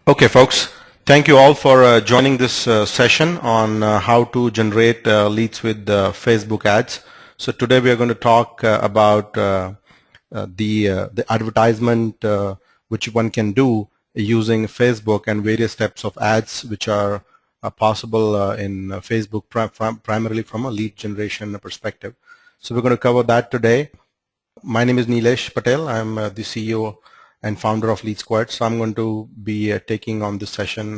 Okay, folks, thank you all for joining this session on how to generate leads with Facebook ads. So today we are going to talk about the advertisement which one can do using Facebook and various types of ads which are possible in Facebook primarily from a lead generation perspective. So we're going to cover that today. My name is Nilesh Patel. I'm the CEO and founder of LeadSquared. So I'm going to be taking on this session.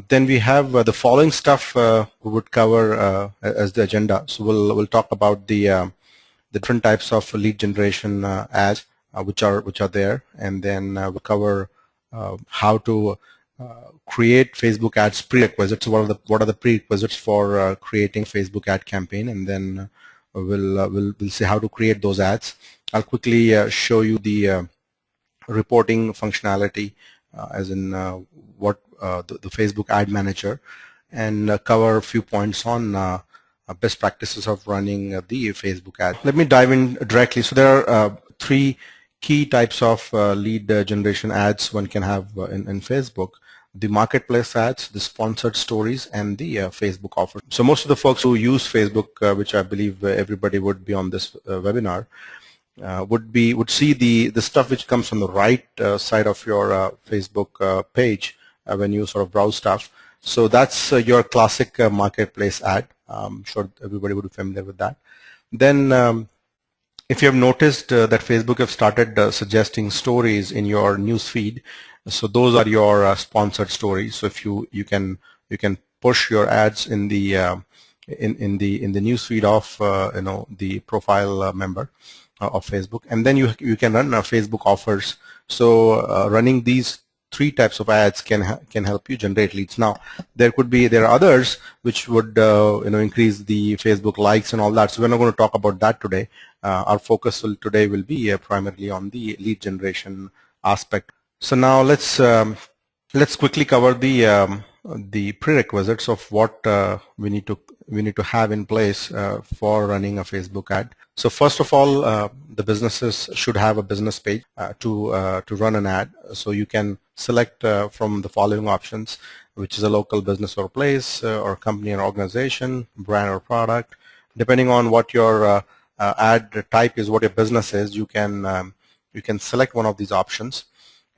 Then we have the following stuff we would cover as the agenda. So we'll talk about the different types of lead generation ads which are there, and then we'll cover how to create Facebook ads prerequisites. What are the prerequisites for creating Facebook ad campaign, and then we'll see how to create those ads. I'll quickly show you the reporting functionality, as in what the Facebook Ad Manager, and cover a few points on best practices of running the Facebook ad. Let me dive in directly. So there are three key types of lead generation ads one can have in Facebook: the marketplace ads, the sponsored stories, and the Facebook offers. So most of the folks who use Facebook, which I believe everybody would be on this webinar, would see the stuff which comes from the right side of your Facebook page when you sort of browse stuff. So that's your classic marketplace ad. I'm sure everybody would be familiar with that. Then if you have noticed that Facebook have started suggesting stories in your news feed, so those are your sponsored stories. So if you can push your ads in the in the news feed of the profile member of Facebook, and then you can run Facebook offers. So running these three types of ads can help you generate leads. Now there are others which would increase the Facebook likes and all that. So we're not going to talk about that today. Our focus today will be primarily on the lead generation aspect. So now let's quickly cover the prerequisites of what we need to have in place for running a Facebook ad. So first of all, the businesses should have a business page to run an ad. So you can select from the following options, which is a local business or place, or company or organization, brand or product. Depending on what your ad type is, what your business is, you can select one of these options.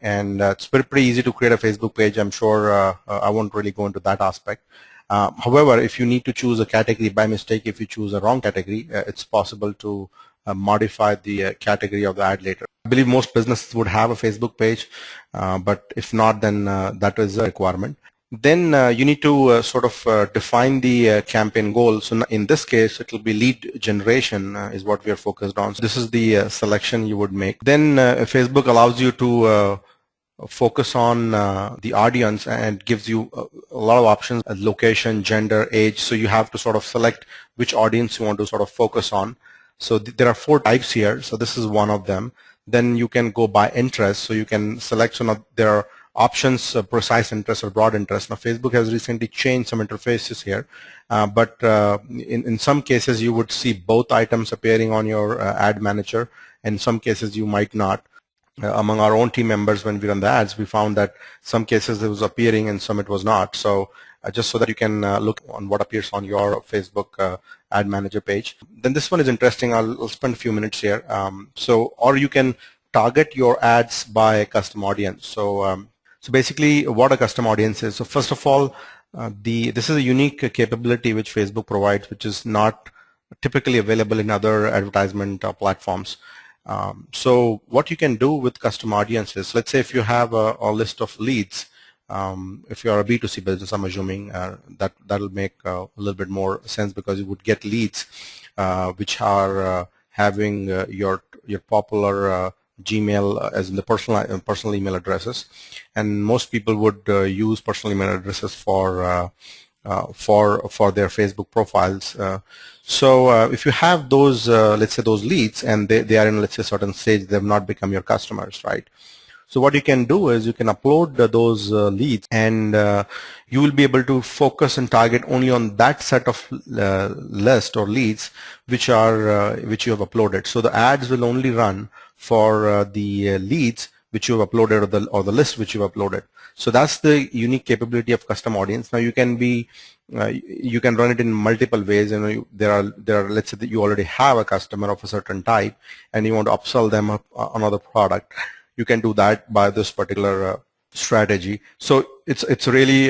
And it's pretty easy to create a Facebook page. I'm sure I won't really go into that aspect. However, if you need to choose a category by mistake, if you choose a wrong category, it's possible to modify the category of the ad later. I believe most businesses would have a Facebook page, but if not, then that is a requirement. Then you need to sort of define the campaign goal. So in this case, it will be lead generation is what we are focused on. So this is the selection you would make. Then Facebook allows you to focus on the audience and gives you a lot of options: location, gender, age. So you have to sort of select which audience you want to sort of focus on. So there are 4 types here. So this is one of them. Then you can go by interest. So you can select there are options, precise interest or broad interest. Now Facebook has recently changed some interfaces here, but in some cases you would see both items appearing on your ad manager, and in some cases you might not. Among our own team members, when we run the ads, we found that some cases it was appearing and some it was not. So just so that you can look on what appears on your Facebook ad manager page. Then this one is interesting. I'll spend a few minutes here. Or you can target your ads by custom audience. So basically what a custom audience is. So first of all, this is a unique capability which Facebook provides, which is not typically available in other advertisement platforms. So what you can do with custom audiences, let's say if you have a list of leads, if you're a B2C business, I'm assuming that'll make a little bit more sense, because you would get leads which are having your popular Gmail as in the personal email addresses, and most people would use personal email addresses for their Facebook profiles. So if you have those, let's say those leads, and they are in, let's say, a certain stage, they have not become your customers, right? So what you can do is you can upload those leads, and you will be able to focus and target only on that set of list or leads which you have uploaded. So the ads will only run for the leads which you've uploaded, or the list which you've uploaded. So that's the unique capability of custom audience. Now you can you can run it in multiple ways. There are let's say that you already have a customer of a certain type and you want to upsell them another product. You can do that by this particular strategy. So it's really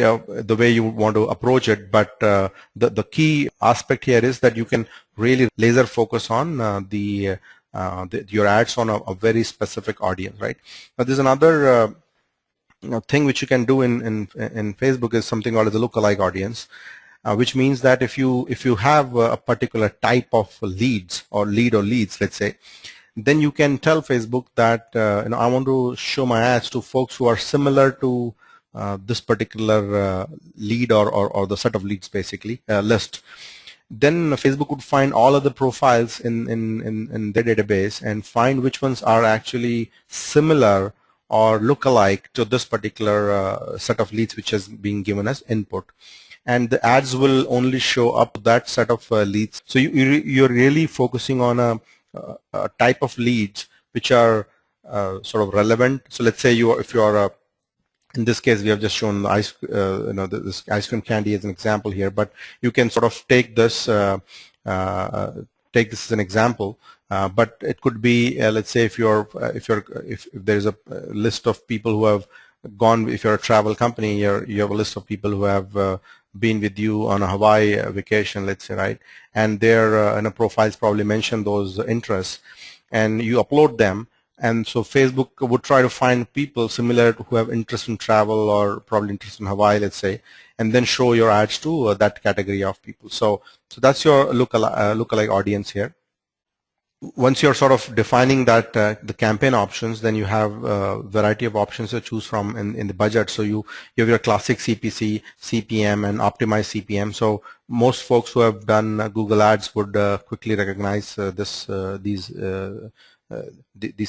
the way you want to approach it. But the key aspect here is that you can really laser focus on your ads on a very specific audience, right? Now there's another thing which you can do in Facebook is something called as a lookalike audience, which means that if you have a particular type of leads or leads, let's say, then you can tell Facebook that I want to show my ads to folks who are similar to this particular lead or the set of leads, basically list. Then Facebook would find all of the profiles in their database and find which ones are actually similar or look alike to this particular set of leads which is being given as input, and the ads will only show up that set of leads. So you're really focusing on a type of leads which are sort of relevant. So let's say if you are in this case, we have just shown the this ice cream candy as an example here, but you can sort of take this as an example. But it could be, let's say, if there's a list of people who have gone, if you're a travel company, you have a list of people who have been with you on a Hawaii vacation, let's say, right? And their profiles probably mention those interests, and you upload them. And so Facebook would try to find people similar who have interest in travel or probably interest in Hawaii, let's say, and then show your ads to that category of people. So that's your lookalike audience here. Once you're sort of defining that the campaign options, then you have a variety of options to choose from in the budget. So you have your classic CPC, CPM, and optimized CPM. So most folks who have done Google Ads would quickly recognize these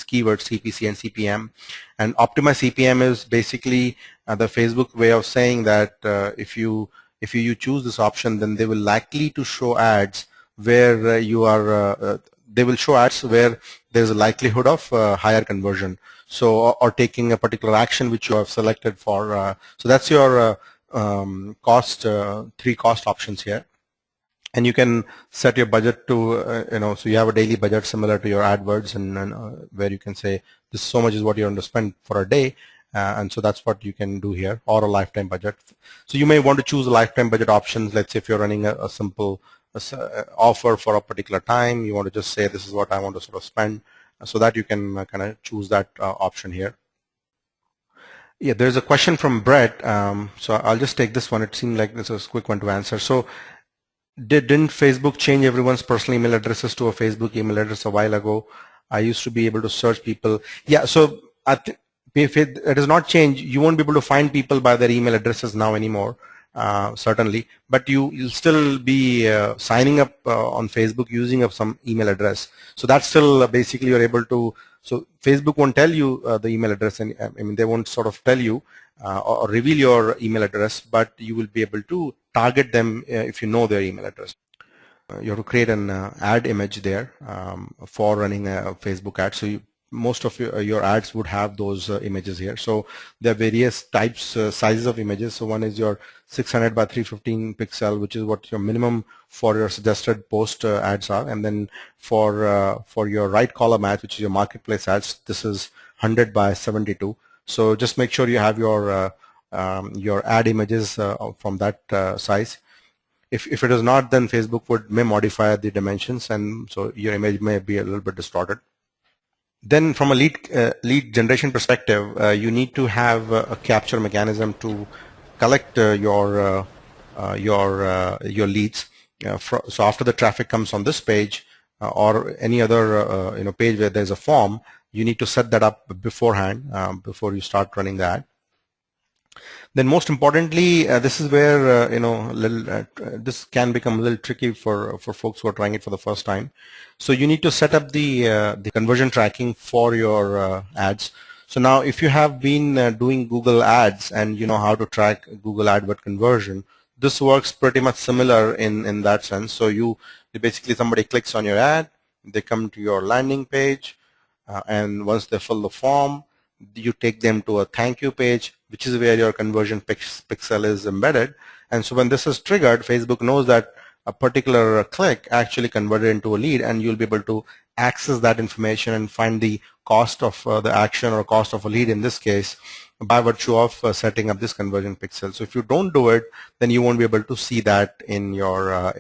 keywords, CPC and CPM. And optimized CPM is basically the Facebook way of saying that if you choose this option, then they will likely to show ads where they will show ads where there's a likelihood of higher conversion. So or taking a particular action which you have selected for. So that's your three cost options here. And you can set your budget to, so you have a daily budget similar to your AdWords, and where you can say this so much is what you're going to spend for a day, and so that's what you can do here, or a lifetime budget. So you may want to choose a lifetime budget options. Let's say if you're running a simple offer for a particular time, you want to just say this is what I want to sort of spend, so that you can kind of choose that option here. Yeah, there's a question from Brett, so I'll just take this one. It seemed like this was a quick one to answer. So didn't Facebook change everyone's personal email addresses to a Facebook email address a while ago? I used to be able to search people. Yeah, so if it has not changed, you won't be able to find people by their email addresses now anymore, certainly. But you'll still be signing up on Facebook using of some email address. So that's still basically you're able to. So Facebook won't tell you the email address, and I mean they won't sort of tell you or reveal your email address, but you will be able to target them if you know their email address. You have to create an ad image there for running a Facebook ad. So most of your ads would have those images here. So there are various types, sizes of images. So one is your 600 by 315 pixel, which is what your minimum for your suggested post ads are. And then for your right column ads, which is your marketplace ads, this is 100 by 72. So just make sure you have your ad images from that size. If it is not, then Facebook may modify the dimensions, and so your image may be a little bit distorted. Then from a lead generation perspective, you need to have a capture mechanism to collect your leads. So after the traffic comes on this page or any other page where there's a form, you need to set that up beforehand before you start running the ad. Then most importantly, this is where this can become a little tricky for folks who are trying it for the first time. So you need to set up the conversion tracking for your ads. So now if you have been doing Google Ads and you know how to track Google AdWord conversion, this works pretty much similar in that sense. So basically somebody clicks on your ad, they come to your landing page, and once they fill the form, you take them to a thank you page, which is where your conversion pixel is embedded. And so when this is triggered, Facebook knows that a particular click actually converted into a lead, and you'll be able to access that information and find the cost of the action or cost of a lead in this case by virtue of setting up this conversion pixel. So if you don't do it, then you won't be able to see that in your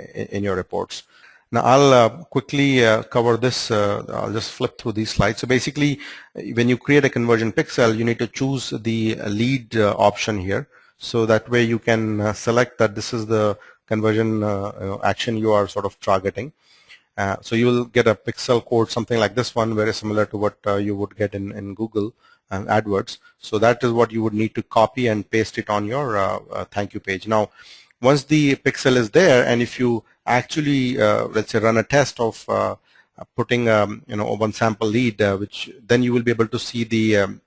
reports. Now I'll quickly cover this. I'll just flip through these slides. So basically, when you create a conversion pixel, you need to choose the lead option here. So that way you can select that this is the conversion action you are sort of targeting. So you will get a pixel code, something like this one, very similar to what you would get in Google AdWords. So that is what you would need to copy and paste it on your thank you page. Now, once the pixel is there, and if you actually let's say run a test of putting one sample lead, which then you will be able to see the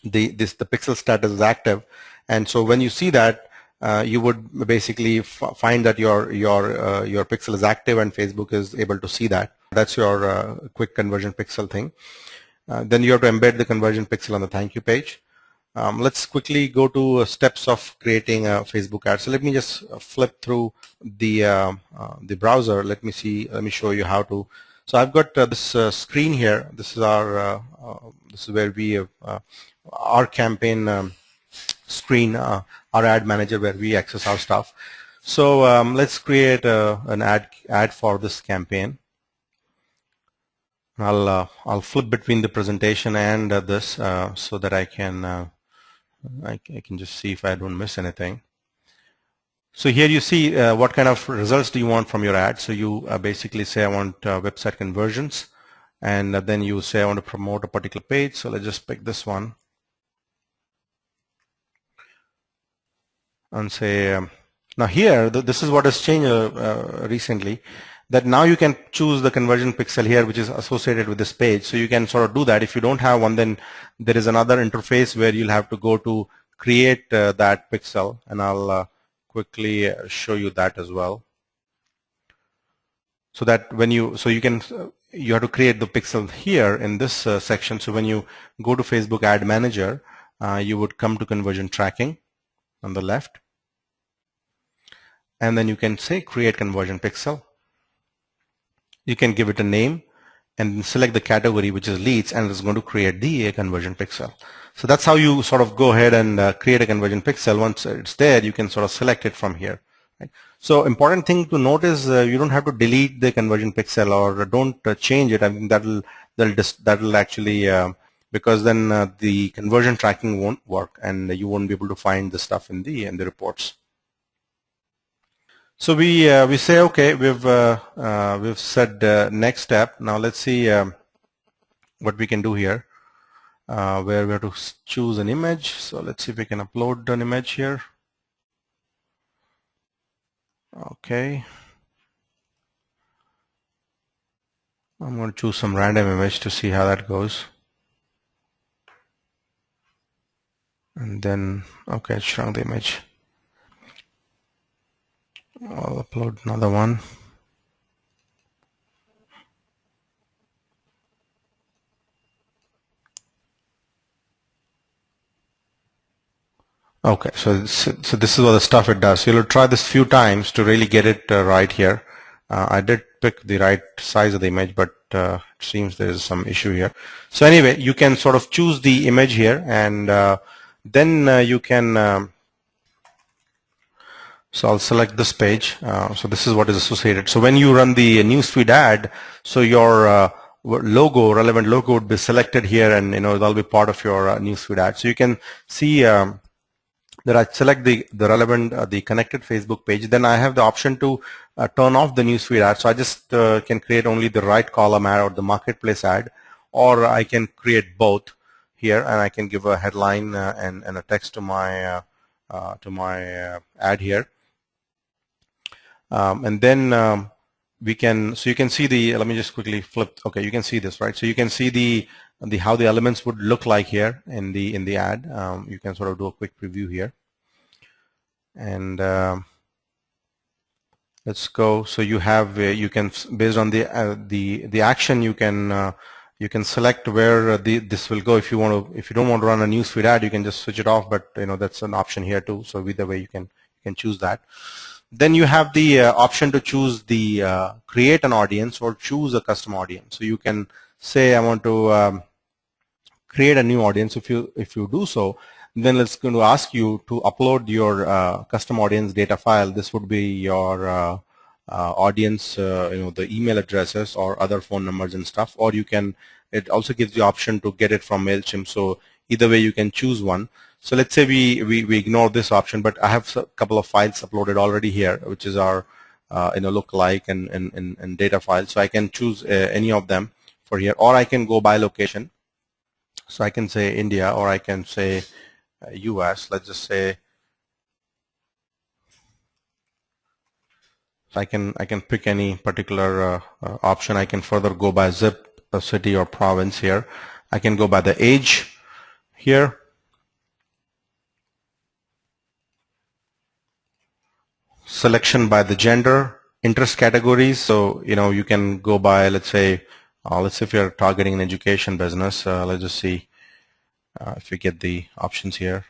pixel status is active, and so when you see that, you would basically find that your pixel is active and Facebook is able to see that. That's your quick conversion pixel thing. Then you have to embed the conversion pixel on the thank you page. Let's quickly go to steps of creating a Facebook ad. So let me just flip through the browser. Let me show you how to. So I've got this screen here. This is our this is where we our campaign screen, our ad manager, where we access our stuff. So let's create an ad for this campaign. I'll flip between the presentation and this so that I can just see if I don't miss anything. So here you see what kind of results do you want from your ad. So you basically say I want website conversions, and then you say I want to promote a particular page. So let's just pick this one and say now here this is what has changed recently, that now you can choose the conversion pixel here which is associated with this page. So you can sort of do that. If you don't have one, then there is another interface where you'll have to go to create that pixel, and I'll quickly show you that as well. So that when you you have to create the pixel here in this section. So when you go to Facebook Ad Manager, you would come to conversion tracking on the left, and then you can say create conversion pixel. You can give it a name and select the category, which is leads, and it's going to create the conversion pixel. So that's how you sort of go ahead and create a conversion pixel. Once it's there, you can sort of select it from here. Right? So important thing to note is you don't have to delete the conversion pixel or don't change it. I mean that'll actually because then the conversion tracking won't work, and you won't be able to find the stuff in the reports. So we say okay, we've said next step. Now let's see what we can do here, where we have to choose an image. So let's see if we can upload an image here. Okay, I'm going to choose some random image to see how that goes, and then okay, it shrunk the image. I'll upload another one. Okay, so this is what the stuff it does. So you'll try this few times to really get it right here. I did pick the right size of the image, but it seems there's some issue here. So anyway, you can sort of choose the image here, and then you can so I'll select this page. So this is what is associated. So when you run the newsfeed ad, so your logo, relevant logo, would be selected here, and that'll be part of your newsfeed ad. So you can see that I select the relevant the connected Facebook page. Then I have the option to turn off the newsfeed ad. So I just can create only the right column ad or the marketplace ad, or I can create both here, and I can give a headline and a text to my ad here. And then we can, so you can see the, let me just quickly flip. Okay, you can see this, right? So you can see the how the elements would look like here in the ad. You can sort of do a quick preview here, and let's go. So you have you can, based on the action, you can You can select where this will go. If you don't want to run a newsfeed ad, you can just switch it off. But that's an option here too. So either way, you can choose that. Then you have the option to choose the create an audience or choose a custom audience. So you can say I want to create a new audience. If you do so, then it's going to ask you to upload your custom audience data file. This would be your audience, the email addresses or other phone numbers and stuff. Or it also gives the option to get it from MailChimp. So either way, you can choose one. So let's say we ignore this option, but I have a couple of files uploaded already here, which is our lookalike and data files. So I can choose any of them for here, or I can go by location. So I can say India, or I can say US. Let's just say I can pick any particular option. I can further go by zip, city, or province here. I can go by the age here. Selection by the gender, interest categories. So you can go by, let's say if you're targeting an education business. Let's just see if we get the options here,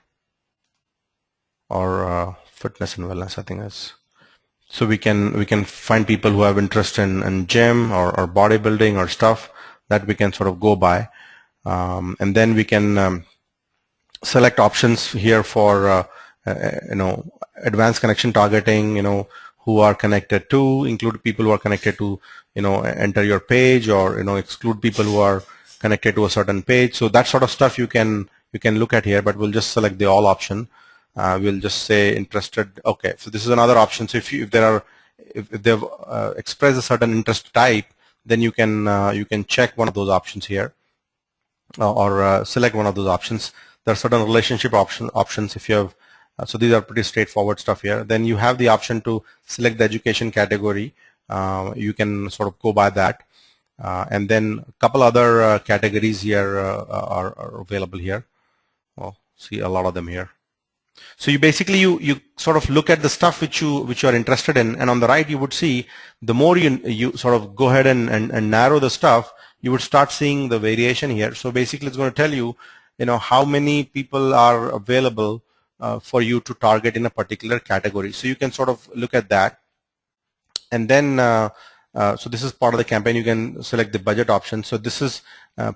or fitness and wellness. I think that's. So we can find people who have interest in gym or bodybuilding or stuff that we can sort of go by, and then we can select options here for advanced connection targeting, who are connected to, include people who are connected to, enter your page, or, exclude people who are connected to a certain page. So that sort of stuff you can look at here, but we'll just select the all option. We'll just say interested. Okay, so this is another option. So if they've expressed a certain interest type, then you can check one of those options here, or select one of those options. There are certain relationship options if you have. So these are pretty straightforward stuff here. Then you have the option to select the education category. You can sort of go by that. And then a couple other categories here are available here. Well, see a lot of them here. So you basically you sort of look at the stuff which you are interested in, and on the right you would see the more you sort of go ahead and narrow the stuff, you would start seeing the variation here. So basically it's going to tell you how many people are available for you to target in a particular category. So you can sort of look at that, and then so this is part of the campaign. You can select the budget option. So this is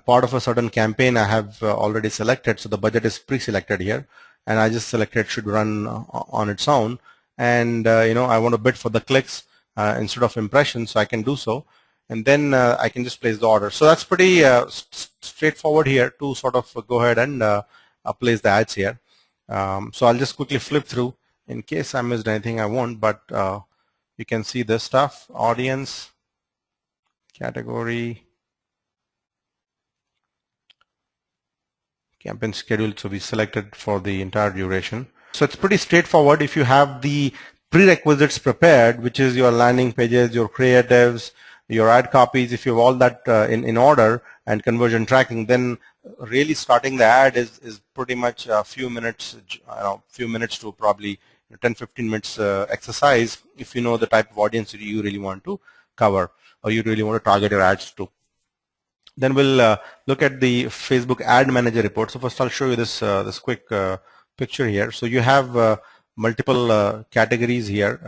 part of a certain campaign I have already selected. So the budget is pre-selected here, and I just selected should run on its own. And I want to bid for the clicks instead of impressions, so I can do so. And then I can just place the order. So that's pretty straightforward here to sort of go ahead and place the ads here. So I'll just quickly flip through in case I missed anything. I won't, but you can see this stuff: audience, category, campaign schedule. So we selected for the entire duration. So it's pretty straightforward. If you have the prerequisites prepared, which is your landing pages, your creatives, your ad copies, if you have all that in order, and conversion tracking, then really starting the ad is pretty much a few minutes to probably 10-15 minutes exercise if you know the type of audience that you really want to cover or you really want to target your ads to. Then we'll look at the Facebook Ad Manager report. So first I'll show you this quick picture here. So you have multiple categories here,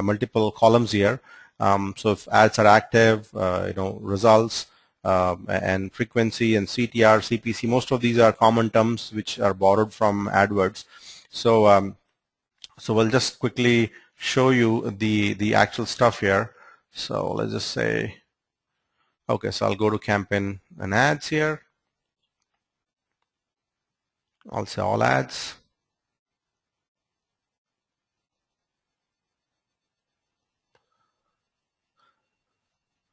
multiple columns here. So if ads are active, results, and frequency and CTR, CPC, most of these are common terms which are borrowed from AdWords. So so we'll just quickly show you the actual stuff here. So let's just say, okay, so I'll go to campaign and ads here. I'll say all ads.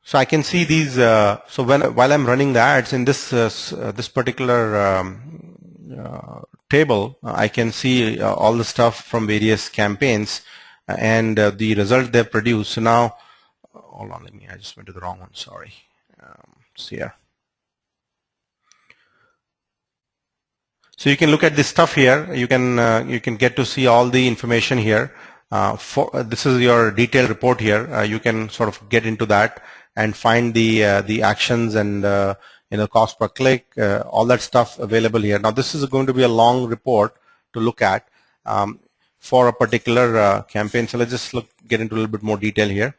So I can see these. So while I'm running the ads in this this particular table, I can see all the stuff from various campaigns and the result they produce. So now, hold on, I just went to the wrong one. Sorry. So here. So you can look at this stuff here. You can get to see all the information here. This is your detailed report here. You can sort of get into that and find the actions and cost per click, all that stuff available here. Now this is going to be a long report to look at for a particular campaign. So let's just get into a little bit more detail here.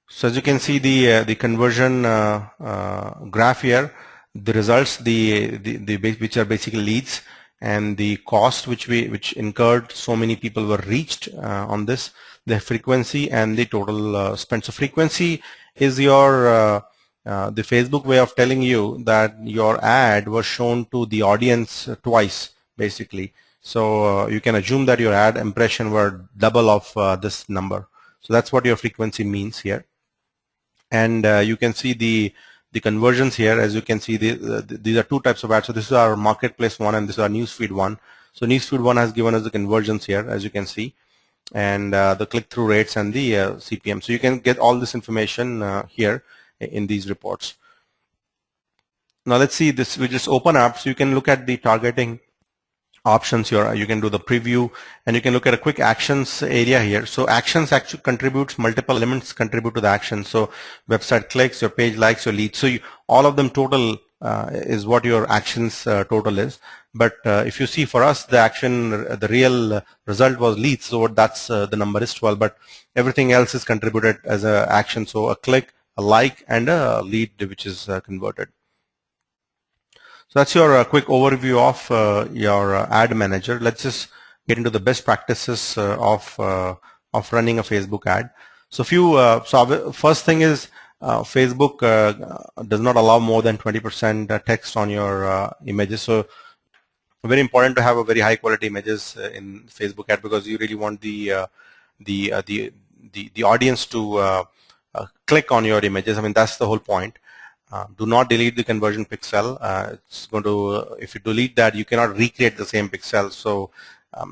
So as you can see, the conversion graph here, the results, which are basically leads, and the cost which incurred, so many people were reached on this, the frequency, and the total spend. So frequency is your the Facebook way of telling you that your ad was shown to the audience twice, basically. So you can assume that your ad impression were double of this number. So that's what your frequency means here. And you can see the conversions here. As you can see, these are two types of ads. So this is our marketplace one, and this is our newsfeed one. So newsfeed one has given us the conversions here, as you can see, and the click-through rates and the CPM. So you can get all this information here in these reports. Now let's see this. We just open up, so you can look at the targeting options here. You can do the preview, and you can look at a quick actions area here. So actions actually contributes, multiple elements contribute to the action. So website clicks, your page likes, your leads. So all of them total is what your actions total is. But if you see, for us, the action, the real result was leads. So that's the number is 12. But everything else is contributed as a action. So a click, a like, and a lead which is converted. So that's your quick overview of your ad manager. Let's just get into the best practices of running a Facebook ad. So first thing is Facebook does not allow more than 20% text on your images. So very important to have a very high quality images in Facebook ad, because you really want the audience to click on your images. I mean, that's the whole point. Do not delete the conversion pixel. It's going to, if you delete that, you cannot recreate the same pixel. So,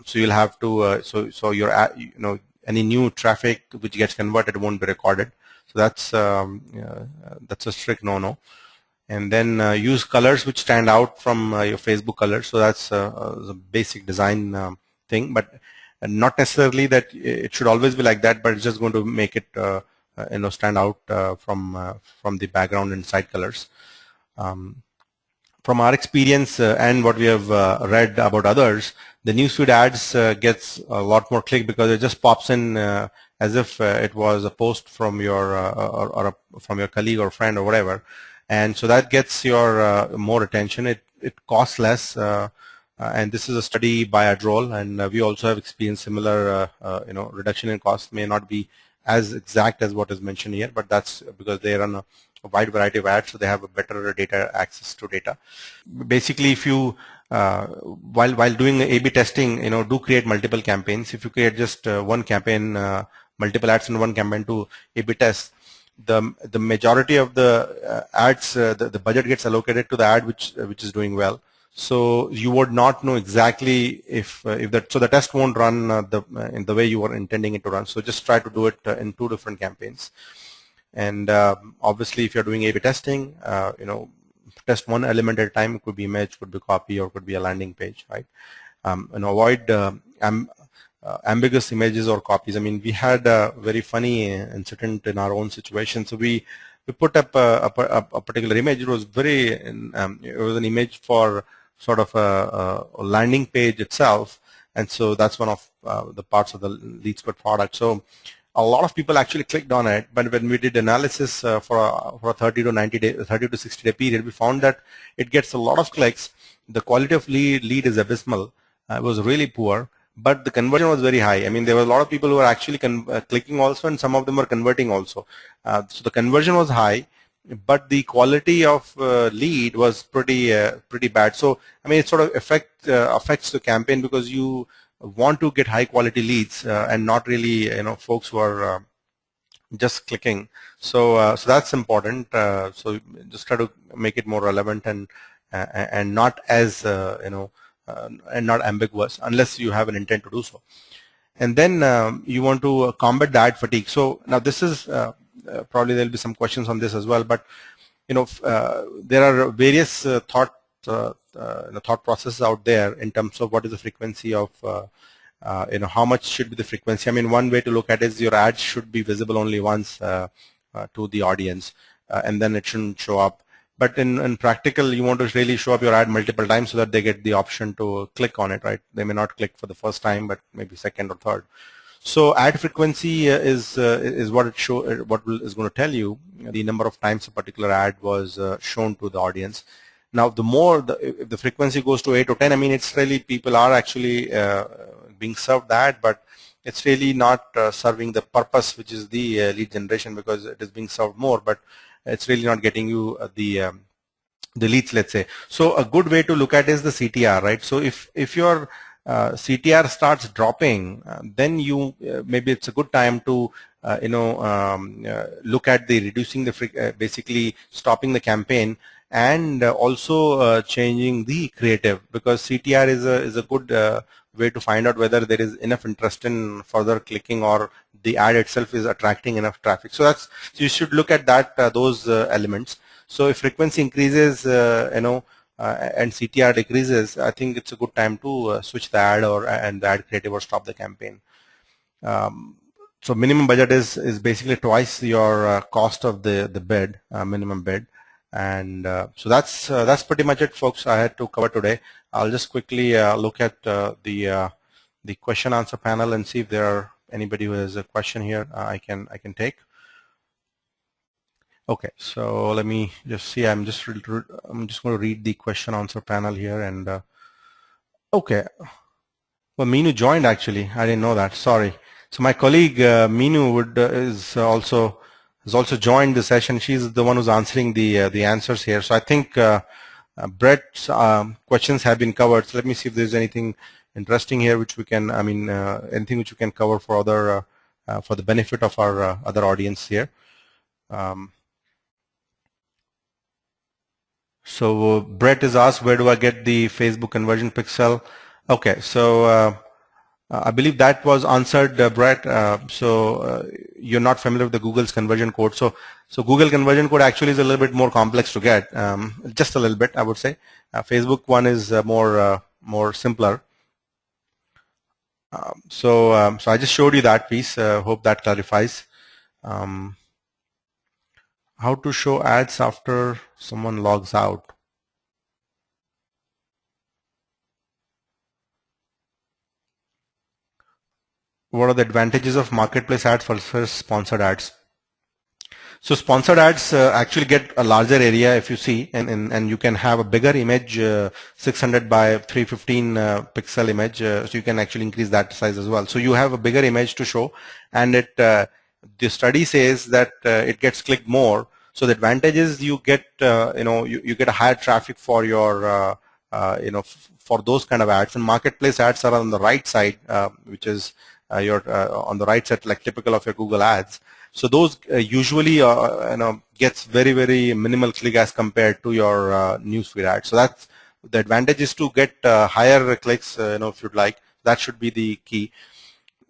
so you'll have to. So your any new traffic which gets converted won't be recorded. So that's a strict no-no. And then use colors which stand out from your Facebook colors. So that's a basic design thing, but not necessarily that it should always be like that. But it's just going to make it stand out from the background and side colors. From our experience and what we have read about others, the newsfeed ads gets a lot more click because it just pops in as if it was a post from your from your colleague or friend or whatever, and so that gets your more attention. It costs less, and this is a study by Adroll, and we also have experienced similar reduction in cost. May not be as exact as what is mentioned here, but that's because they run a wide variety of ads, so they have a better data access to data. Basically, if you while doing A/B testing, do create multiple campaigns. If you create just one campaign, multiple ads in one campaign to A/B test, the majority of the ads, the budget gets allocated to the ad which is doing well. So you would not know exactly if that, so the test won't run in the way you were intending it to run. So just try to do it in two different campaigns. And obviously, if you're doing A/B testing, test one element at a time. It could be image, could be copy, or could be a landing page, right? And avoid ambiguous images or copies. I mean, we had a very funny incident in our own situation. So we put up a particular image. It was it was an image for sort of a landing page itself, and so that's one of the parts of the LeadSquared product. So a lot of people actually clicked on it, but when we did analysis for a 30 to 60 day period, we found that it gets a lot of clicks. The quality of lead is abysmal. It was really poor, but the conversion was very high. I mean, there were a lot of people who were actually clicking also, and some of them were converting also. So the conversion was high, but the quality of lead was pretty bad. So I mean, it sort of affects the campaign, because you want to get high quality leads and not really folks who are just clicking. So so that's important. So just try to make it more relevant and not as and not ambiguous, unless you have an intent to do so. And then you want to combat the ad fatigue. So now this is probably there'll be some questions on this as well, but there are various thought processes out there in terms of what is the frequency of how much should be the frequency. I mean, one way to look at it is your ad should be visible only once to the audience. and then it shouldn't show up. But in practical, you want to really show up your ad multiple times so that they get the option to click on it, right? They may not click for the first time, but maybe second or third. So ad frequency is what it is going to tell you the number of times a particular ad was shown to the audience. Now, if the frequency goes to 8 or 10, I mean, it's really people are actually being served that, but it's really not serving the purpose, which is the lead generation, because it is being served more, but it's really not getting you the leads, let's say. So a good way to look at is the CTR, right? So if your CTR starts dropping, then you maybe it's a good time to look at the reducing the basically stopping the campaign, and also changing the creative, because CTR is a good way to find out whether there is enough interest in further clicking or the ad itself is attracting enough traffic. So you should look at that those elements. So if frequency increases, and CTR decreases, I think it's a good time to switch the ad and the ad creative or stop the campaign. So minimum budget is basically twice your cost of the bid, minimum bid. And so that's pretty much it, folks, I had to cover today. I'll just quickly look at the question answer panel and see if there are anybody who has a question here I can take. Okay, so let me just see. I'm just going to read the question answer panel here, and okay. Well, Meenu joined actually. I didn't know that. Sorry. So my colleague Meenu is also joined the session. She's the one who's answering the answers here. So I think Brett's questions have been covered. So let me see if there's anything interesting here which we can. Anything which we can cover for other for the benefit of our other audience here. So Brett is asked, where do I get the Facebook conversion pixel? Okay, so I believe that was answered, Brett. You're not familiar with the Google's conversion code. So Google conversion code actually is a little bit more complex to get, just a little bit, I would say. Facebook one is more simpler. So I just showed you that piece. Hope that clarifies. How to show ads after someone logs out. What are the advantages of marketplace ads versus sponsored ads? So sponsored ads actually get a larger area, if you see, and you can have a bigger image, 600 by 315 pixel image, so you can actually increase that size as well. So you have a bigger image to show, and the study says that it gets clicked more. So the advantage is you get you get a higher traffic for your for those kind of ads. And marketplace ads are on the right side, which is on the right side, like typical of your Google ads. So those usually gets very minimal click as compared to your newsfeed ads. So that's the advantage, is to get higher clicks. If you'd like, that should be the key.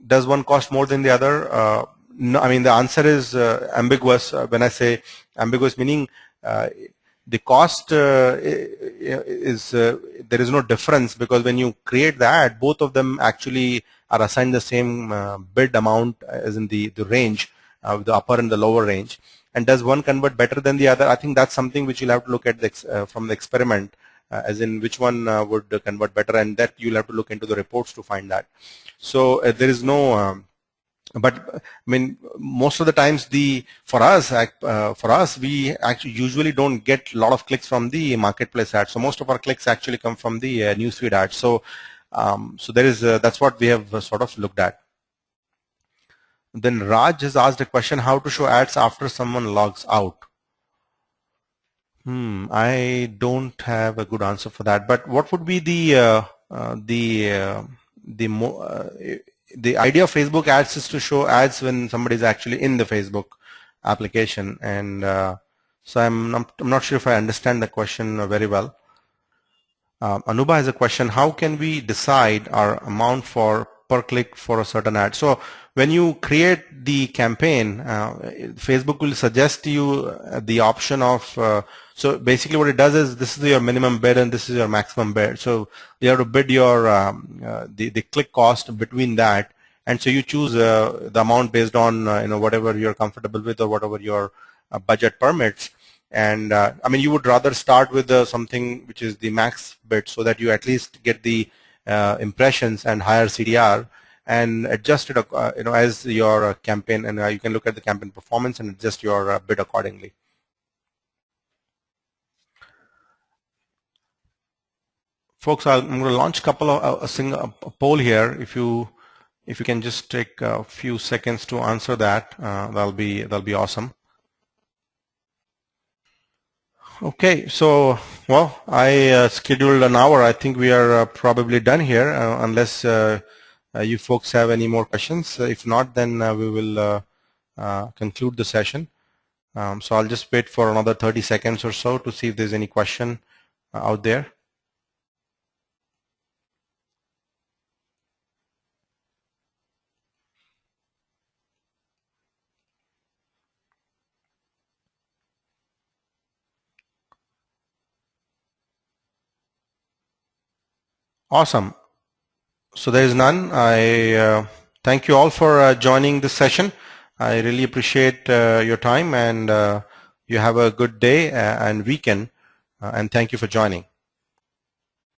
Does one cost more than the other? No, I mean, the answer is ambiguous. When I say ambiguous, meaning the cost is there is no difference, because when you create the ad, both of them actually are assigned the same bid amount, as in the range, the upper and the lower range. And does one convert better than the other? I think that's something which you'll have to look at from the experiment, as in which one would convert better, and that you'll have to look into the reports to find that. So there is no but I mean, most of the times for us we actually usually don't get a lot of clicks from the marketplace ads. So most of our clicks actually come from the newsfeed ads. So there is that's what we have sort of looked at. Then Raj has asked a question: how to show ads after someone logs out? I don't have a good answer for that. But what would be the idea of Facebook ads is to show ads when somebody is actually in the Facebook application, and so I'm not sure if I understand the question very well. Anuba has a question: how can we decide our amount per click for a certain ad? So when you create the campaign, Facebook will suggest you the option of so basically what it does is, this is your minimum bid and this is your maximum bid. So you have to bid your the click cost between that, and so you choose the amount based on whatever you're comfortable with or whatever your budget permits. And I mean, you would rather start with something which is the max bit so that you at least get the impressions and higher CDR, and adjust it as your campaign, and you can look at the campaign performance and adjust your bid accordingly. Folks, I'm going to launch a couple of a poll here. If you can just take a few seconds to answer that, that'll be awesome. Okay, so well, I scheduled an hour. I think we are probably done here, unless you folks have any more questions. If not, then we will conclude the session. So I'll just wait for another 30 seconds or so to see if there's any question out there. Awesome. So there is none. I thank you all for joining this session. I really appreciate your time, and you have a good day and weekend, and thank you for joining.